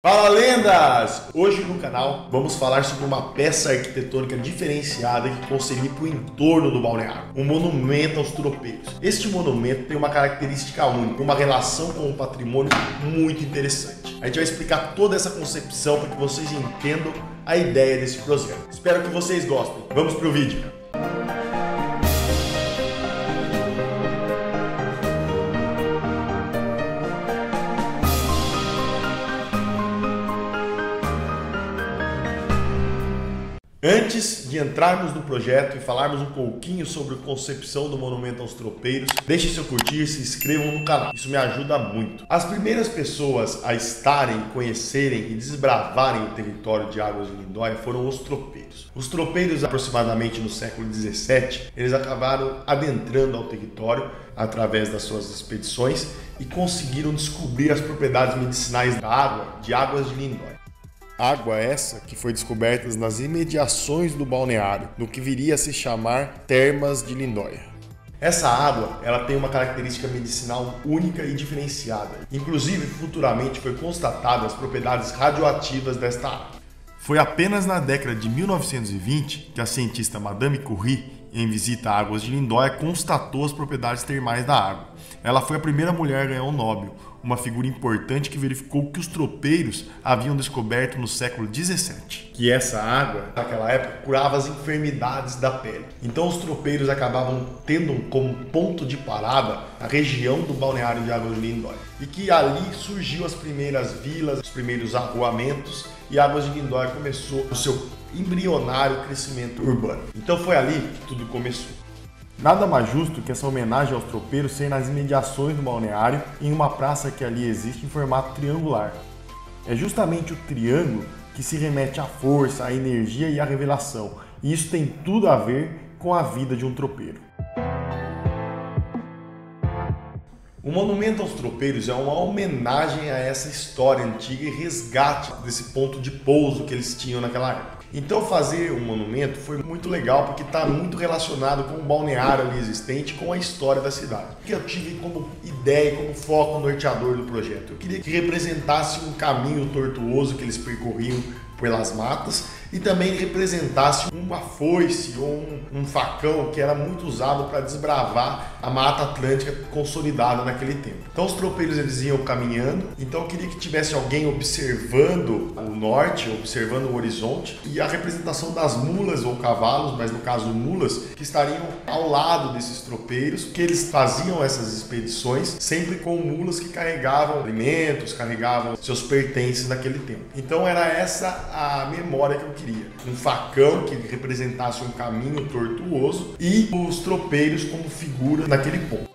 Fala, lendas! Hoje no canal vamos falar sobre uma peça arquitetônica diferenciada que concebeu para o entorno do balneário, um monumento aos tropeiros. Este monumento tem uma característica única, uma relação com o patrimônio muito interessante. A gente vai explicar toda essa concepção para que vocês entendam a ideia desse projeto. Espero que vocês gostem. Vamos para o vídeo. Antes de entrarmos no projeto e falarmos um pouquinho sobre a concepção do monumento aos tropeiros, deixe seu curtir e se inscrevam no canal, isso me ajuda muito. As primeiras pessoas a estarem, conhecerem e desbravarem o território de Águas de Lindóia foram os tropeiros. Os tropeiros, aproximadamente no século XVII, eles acabaram adentrando ao território através das suas expedições e conseguiram descobrir as propriedades medicinais da água de Águas de Lindóia. Água essa que foi descoberta nas imediações do balneário, no que viria a se chamar Termas de Lindóia. Essa água, ela tem uma característica medicinal única e diferenciada. Inclusive, futuramente foi constatada as propriedades radioativas desta água. Foi apenas na década de 1920 que a cientista Madame Curie, em visita a Águas de Lindóia, constatou as propriedades termais da água. Ela foi a primeira mulher a ganhar um Nobel, uma figura importante que verificou que os tropeiros haviam descoberto no século XVII. Que essa água, naquela época, curava as enfermidades da pele. Então os tropeiros acabavam tendo como ponto de parada a região do balneário de Águas de Lindóia. E que ali surgiu as primeiras vilas, os primeiros arruamentos, e Águas de Lindóia começou o seu embrionário crescimento urbano. Então foi ali que tudo começou. Nada mais justo que essa homenagem aos tropeiros ser nas imediações do balneário, em uma praça que ali existe em formato triangular. É justamente o triângulo que se remete à força, à energia e à revelação, e isso tem tudo a ver com a vida de um tropeiro. O monumento aos tropeiros é uma homenagem a essa história antiga e resgate desse ponto de pouso que eles tinham naquela época. Então fazer um monumento foi muito legal porque está muito relacionado com o balneário ali existente, com a história da cidade. O que eu tive como ideia, como foco norteador do projeto? Eu queria que representasse um caminho tortuoso que eles percorriam pelas matas e também representasse uma foice ou um facão que era muito usado para desbravar a Mata Atlântica consolidada naquele tempo. Então os tropeiros eles iam caminhando, então eu queria que tivesse alguém observando o norte, observando o horizonte, e a representação das mulas ou cavalos, mas no caso mulas, que estariam ao lado desses tropeiros, que eles faziam essas expedições sempre com mulas que carregavam alimentos, carregavam seus pertences naquele tempo. Então era essa a memória que eu queria. Um facão que representasse um caminho tortuoso e os tropeiros como figura naquele ponto.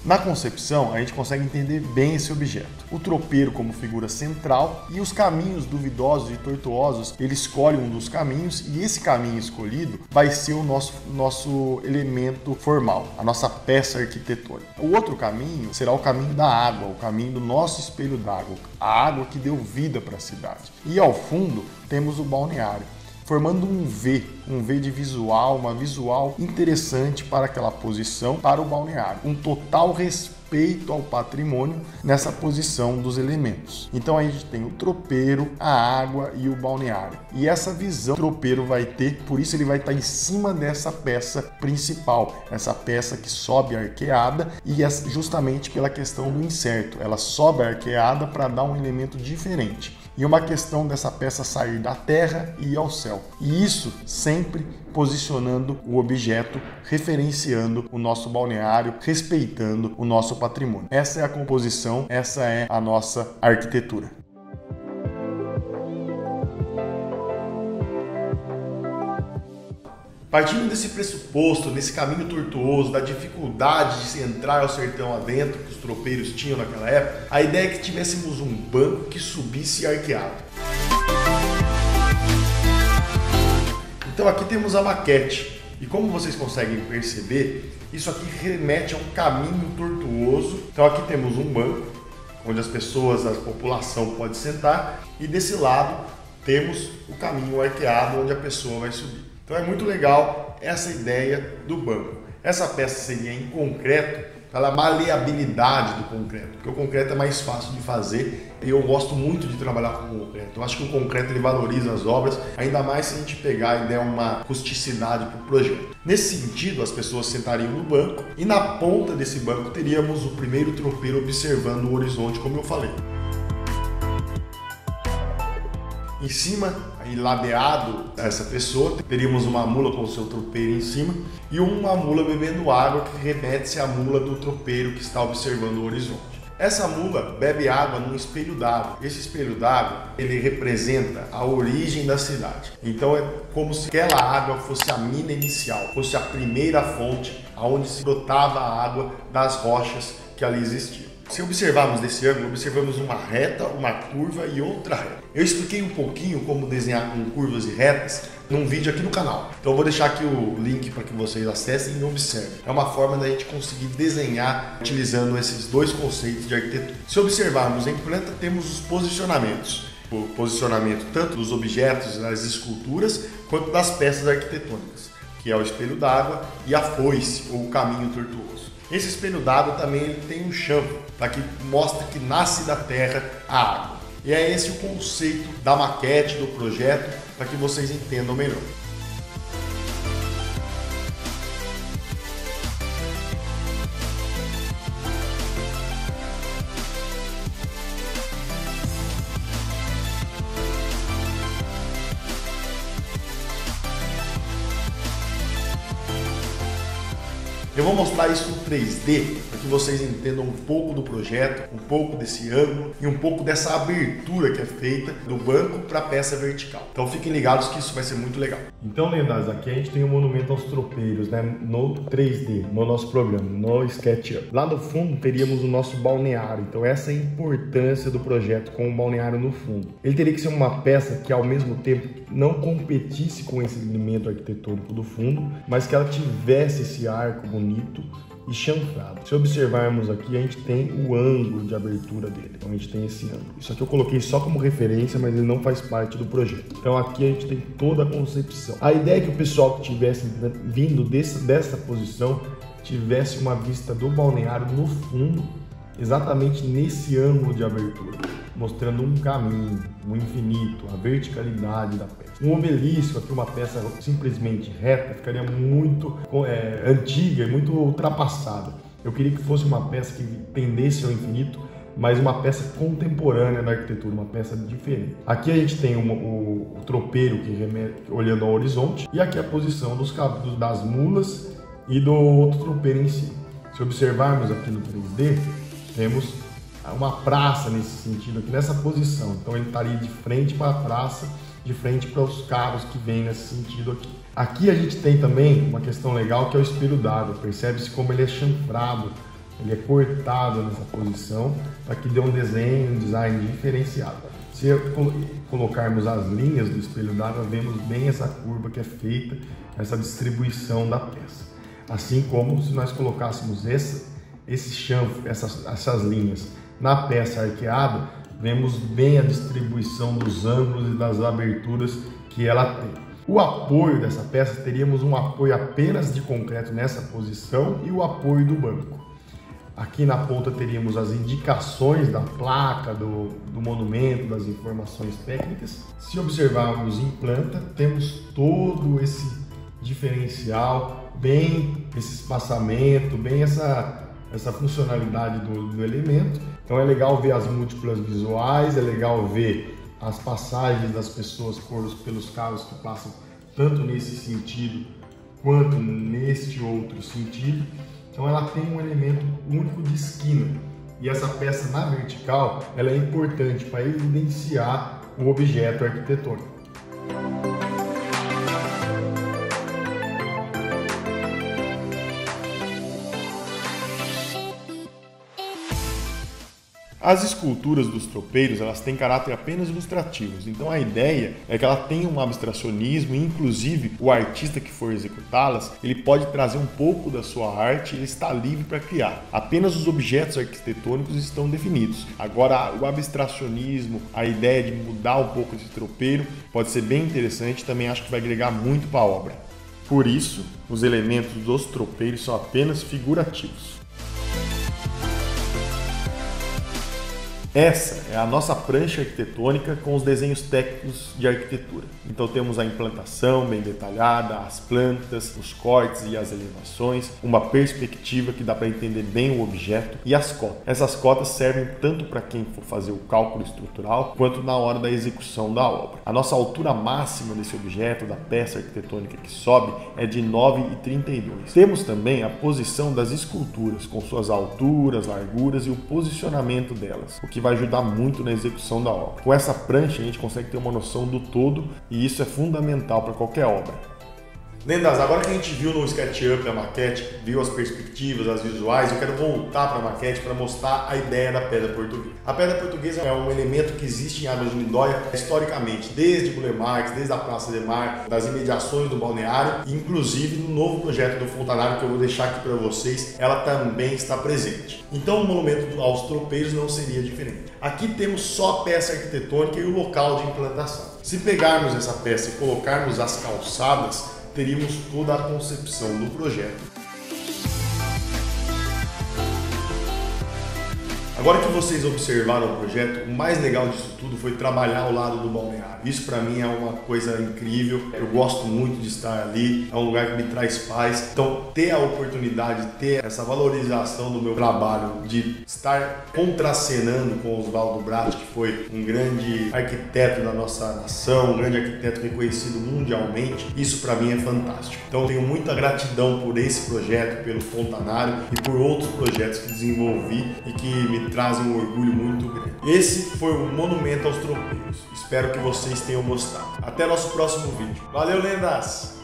Na concepção, a gente consegue entender bem esse objeto. O tropeiro como figura central e os caminhos duvidosos e tortuosos, ele escolhe um dos caminhos e esse caminho escolhido vai ser o nosso elemento formal, a nossa peça arquitetônica. O outro caminho será o caminho da água, o caminho do nosso espelho d'água, a água que deu vida para a cidade. E ao fundo temos o balneário, formando um V de visual, uma visual interessante para aquela posição, para o balneário. Um total respeito ao patrimônio nessa posição dos elementos. Então a gente tem o tropeiro, a água e o balneário. E essa visão o tropeiro vai ter, por isso ele vai estar em cima dessa peça principal, essa peça que sobe arqueada, e é justamente pela questão do inserto. Ela sobe arqueada para dar um elemento diferente. E uma questão dessa peça sair da terra e ir ao céu. E isso sempre posicionando o objeto, referenciando o nosso balneário, respeitando o nosso patrimônio. Essa é a composição, essa é a nossa arquitetura. Partindo desse pressuposto, desse caminho tortuoso, da dificuldade de se entrar ao sertão adentro que os tropeiros tinham naquela época, a ideia é que tivéssemos um banco que subisse arqueado. Então aqui temos a maquete, e como vocês conseguem perceber, isso aqui remete a um caminho tortuoso. Então aqui temos um banco, onde as pessoas, a população pode sentar, e desse lado temos o caminho arqueado, onde a pessoa vai subir. Então é muito legal essa ideia do banco. Essa peça seria em concreto pela maleabilidade do concreto, porque o concreto é mais fácil de fazer e eu gosto muito de trabalhar com o concreto. Eu acho que o concreto ele valoriza as obras, ainda mais se a gente pegar e der uma rusticidade para o projeto. Nesse sentido, as pessoas sentariam no banco e na ponta desse banco teríamos o primeiro tropeiro observando o horizonte, como eu falei. Em cima, aí ladeado essa pessoa, teríamos uma mula com o seu tropeiro em cima e uma mula bebendo água que remete-se à mula do tropeiro que está observando o horizonte. Essa mula bebe água num espelho d'água. Esse espelho d'água, ele representa a origem da cidade. Então é como se aquela água fosse a mina inicial, fosse a primeira fonte aonde se brotava a água das rochas que ali existiam. Se observarmos desse ângulo, observamos uma reta, uma curva e outra reta. Eu expliquei um pouquinho como desenhar com curvas e retas num vídeo aqui no canal. Então eu vou deixar aqui o link para que vocês acessem e observem. É uma forma da gente conseguir desenhar utilizando esses dois conceitos de arquitetura. Se observarmos em planta, temos os posicionamentos. O posicionamento tanto dos objetos, das esculturas, quanto das peças arquitetônicas, que é o espelho d'água e a foice, ou o caminho tortuoso. Esse espelho d'água também ele tem um chanfro, tá? Que mostra que nasce da terra a água. E é esse o conceito da maquete, do projeto, para que vocês entendam melhor. Eu vou mostrar isso no 3D para que vocês entendam um pouco do projeto, um pouco desse ângulo e um pouco dessa abertura que é feita do banco para a peça vertical. Então fiquem ligados que isso vai ser muito legal. Então, lendários, aqui a gente tem um monumento aos tropeiros, né, no 3D, no nosso programa, no SketchUp. Lá no fundo teríamos o nosso balneário, então essa é a importância do projeto com o balneário no fundo. Ele teria que ser uma peça que ao mesmo tempo não competisse com esse elemento arquitetônico do fundo, mas que ela tivesse esse arco bonito e chanfrado. Se observarmos aqui, a gente tem o ângulo de abertura dele. Então a gente tem esse ângulo. Isso aqui eu coloquei só como referência, mas ele não faz parte do projeto. Então aqui a gente tem toda a concepção. A ideia é que o pessoal que tivesse vindo dessa posição tivesse uma vista do balneário no fundo, exatamente nesse ângulo de abertura, mostrando um caminho, um infinito, a verticalidade da peça. Um obelisco, aqui uma peça simplesmente reta, ficaria muito antiga e muito ultrapassada. Eu queria que fosse uma peça que tendesse ao infinito, mas uma peça contemporânea da arquitetura, uma peça diferente. Aqui a gente tem o tropeiro que remete olhando ao horizonte e aqui a posição das mulas e do outro tropeiro em si. Se observarmos aqui no 3D, temos uma praça nesse sentido aqui, nessa posição. Então ele estaria de frente para a praça, de frente para os carros que vêm nesse sentido aqui. Aqui a gente tem também uma questão legal que é o espelho d'água. Percebe-se como ele é chanfrado, ele é cortado nessa posição para que dê um design diferenciado. Se colocarmos as linhas do espelho d'água, vemos bem essa curva que é feita, essa distribuição da peça. Assim como se nós colocássemos esse chanfro, essas linhas na peça arqueada, vemos bem a distribuição dos ângulos e das aberturas que ela tem. O apoio dessa peça, teríamos um apoio apenas de concreto nessa posição e o apoio do banco. Aqui na ponta teríamos as indicações da placa, do monumento, das informações técnicas. Se observarmos em planta, temos todo esse diferencial, bem esse espaçamento, bem essa funcionalidade do elemento. Então é legal ver as múltiplas visuais, é legal ver as passagens das pessoas pelos carros que passam tanto nesse sentido quanto neste outro sentido. Então ela tem um elemento único de esquina e essa peça na vertical ela é importante para evidenciar o objeto arquitetônico. As esculturas dos tropeiros, elas têm caráter apenas ilustrativos, então a ideia é que ela tenha um abstracionismo e inclusive o artista que for executá-las, ele pode trazer um pouco da sua arte e ele está livre para criar. Apenas os objetos arquitetônicos estão definidos. Agora o abstracionismo, a ideia de mudar um pouco esse tropeiro pode ser bem interessante, também acho que vai agregar muito para a obra. Por isso, os elementos dos tropeiros são apenas figurativos. Essa é a nossa prancha arquitetônica com os desenhos técnicos de arquitetura. Então temos a implantação bem detalhada, as plantas, os cortes e as elevações, uma perspectiva que dá para entender bem o objeto e as cotas. Essas cotas servem tanto para quem for fazer o cálculo estrutural quanto na hora da execução da obra. A nossa altura máxima desse objeto, da peça arquitetônica que sobe, é de 9,32. Temos também a posição das esculturas, com suas alturas, larguras e o posicionamento delas, o que vai ajudar muito na execução da obra. Com essa prancha a gente consegue ter uma noção do todo e isso é fundamental para qualquer obra. Lendas, agora que a gente viu no SketchUp a maquete, viu as perspectivas, as visuais, eu quero voltar para a maquete para mostrar a ideia da pedra portuguesa. A pedra portuguesa é um elemento que existe em Águas de Lindóia historicamente, desde Buller Marx, desde a Praça de Mar, das imediações do balneário, e inclusive no novo projeto do Fontanário que eu vou deixar aqui para vocês, ela também está presente. Então o monumento aos tropeiros não seria diferente. Aqui temos só a peça arquitetônica e o local de implantação. Se pegarmos essa peça e colocarmos as calçadas, teríamos toda a concepção do projeto. Agora que vocês observaram o projeto, o mais legal disso tudo foi trabalhar ao lado do balneário. Isso para mim é uma coisa incrível, eu gosto muito de estar ali, é um lugar que me traz paz. Então ter a oportunidade, ter essa valorização do meu trabalho, de estar contracenando com o Oswaldo Bratti, que foi um grande arquiteto da nossa nação, um grande arquiteto reconhecido mundialmente, isso para mim é fantástico. Então eu tenho muita gratidão por esse projeto, pelo Fontanário e por outros projetos que desenvolvi e que me trazem um orgulho muito grande. Esse foi o Monumento aos Tropeiros. Espero que vocês tenham gostado. Até nosso próximo vídeo. Valeu, lendas!